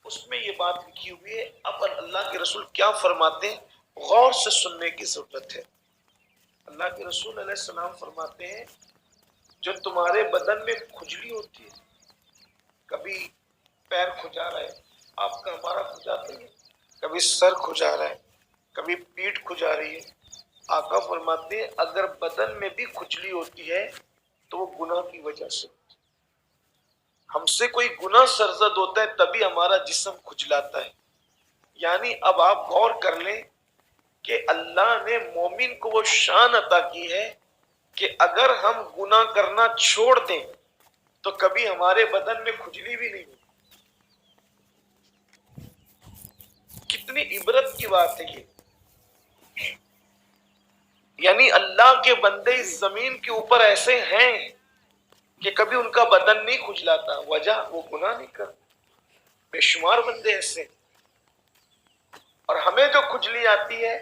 اس میں یہ بات لکھی ہوئی ہے. اب اللہ کے رسول کیا فرماتے ہیں، غور سے سننے کی ضرورت ہے. اللہ کے رسول علیہ السلام فرماتے ہیں جو تمہارے بدن میں کھجلی ہوتی ہے، کبھی پیر کھجا رہا ہے، آپ کا ہمارا کھجاتا ہے، کبھی سر کھجا رہا ہے، کبھی پیٹھ کھجا رہی ہے، آقا فرماتے ہیں اگر بدن میں بھی کھجلی ہوتی ہے تو وہ گناہ کی وجہ سے، ہم سے کوئی گناہ سرزد ہوتا ہے تبھی ہمارا جسم کھجلاتا ہے. یعنی اب آپ غور کر لیں کہ اللہ نے مومن کو وہ شان عطا کی ہے کہ اگر ہم گناہ کرنا چھوڑ دیں تو کبھی ہمارے بدن میں کھجلی بھی نہیں ہوتی. کتنی عبرت کی بات ہے یہ. یعنی اللہ کے بندے اس زمین کے اوپر ایسے ہیں کہ کبھی ان کا بدن نہیں کھجلاتا، وجہ وہ گناہ نہیں کرتے. بے شمار بندے ایسے. اور ہمیں جو کھجلی آتی ہے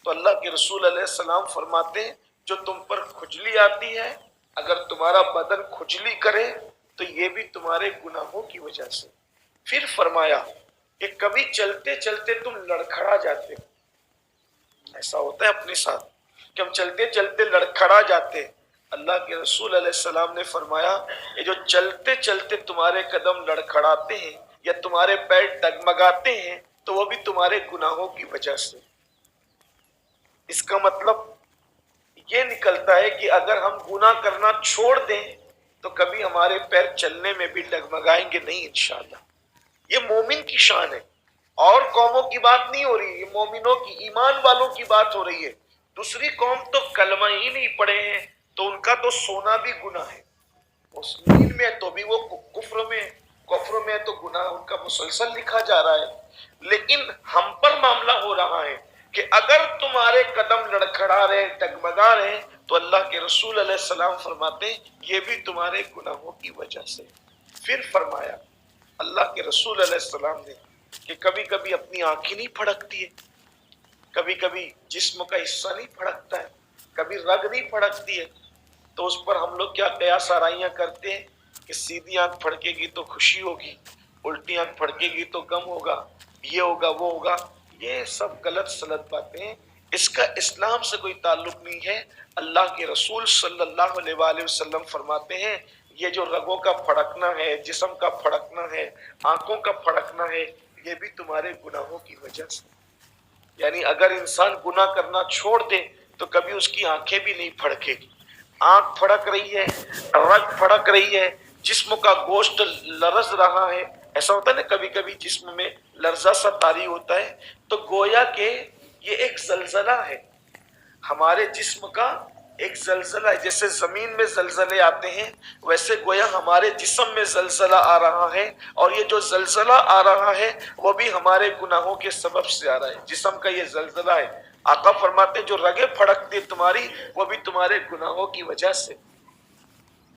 تو اللہ کے رسول علیہ السلام فرماتے ہیں جو تم پر کھجلی آتی ہے اگر تمہارا بدن کھجلی کرے تو یہ بھی تمہارے گناہوں کی وجہ سے. پھر فرمایا کہ کبھی چلتے چلتے تم لڑکھڑا جاتے ہو. ایسا ہوتا ہے اپنے ساتھ کہ ہم چلتے چلتے لڑکھڑا جاتے. اللہ کے رسول علیہ السلام نے فرمایا یہ جو چلتے چلتے تمہارے قدم لڑکھڑاتے ہیں یا تمہارے پیر ڈگمگاتے ہیں تو وہ بھی تمہارے گناہوں کی وجہ سے. اس کا مطلب یہ نکلتا ہے کہ اگر ہم گناہ کرنا چھوڑ دیں تو کبھی ہمارے پیر چلنے میں بھی ڈگمگائیں گے نہیں انشاءاللہ. یہ مومن کی شان ہے، اور قوموں کی بات نہیں ہو رہی، یہ مومنوں کی، ایمان والوں کی بات ہو رہی ہے. دوسری قوم تو کلمہ ہی نہیں پڑھے ہیں تو ان کا تو سونا بھی گناہ ہے. مسلمین میں تو بھی وہ کفر میں تو گناہ ان کا مسلسل لکھا جا رہا ہے. لیکن ہم پر معاملہ ہو رہا ہے کہ اگر تمہارے قدم لڑکھڑا رہے، ڈگمگا رہے تو اللہ کے رسول علیہ السلام فرماتے ہیں یہ بھی تمہارے گناہوں کی وجہ سے. پھر فرمایا اللہ کے رسول علیہ السلام نے کہ کبھی کبھی اپنی آنکھیں نہیں پھڑکتی ہے، کبھی کبھی جسم کا حصہ نہیں پھڑکتا ہے، کبھی رگ نہیں پھڑکتی ہے، تو اس پر ہم لوگ کیا قیاس آرائیاں کرتے ہیں کہ سیدھی آنکھ پھڑکے گی تو خوشی ہوگی، الٹی آنکھ پھڑکے گی تو غم ہوگا، یہ ہوگا وہ ہوگا. یہ سب غلط سلط باتیں ہیں، اس کا اسلام سے کوئی تعلق نہیں ہے. اللہ کے رسول صلی اللہ علیہ وآلہ وسلم فرماتے ہیں یہ جو رگوں کا پھڑکنا ہے، جسم کا پھڑکنا ہے، آنکھوں کا پھڑکنا ہے، یہ بھی تمہارے گناہوں کی وجہ سے. یعنی اگر انسان گناہ کرنا چھوڑ دے تو کبھی اس کی آنکھیں بھی نہیں پھڑکے گی. آنکھ پھڑک رہی ہے، رگ پھڑک رہی ہے، جسم کا گوشت لرز رہا ہے. ایسا ہوتا ہے نا کبھی کبھی جسم میں لرزہ سا طاری ہوتا ہے، تو گویا کہ یہ ایک زلزلہ ہے ہمارے جسم کا. ایک زلزلہ ہے، جیسے زمین میں زلزلے آتے ہیں ویسے گویا ہمارے جسم میں زلزلہ آ رہا ہے. اور یہ جو زلزلہ آ رہا ہے وہ بھی ہمارے گناہوں کے سبب سے آ رہا ہے. جسم کا یہ زلزلہ ہے. آقا فرماتے جو رگیں پھڑکتی تمہاری وہ بھی تمہارے گناہوں کی وجہ سے.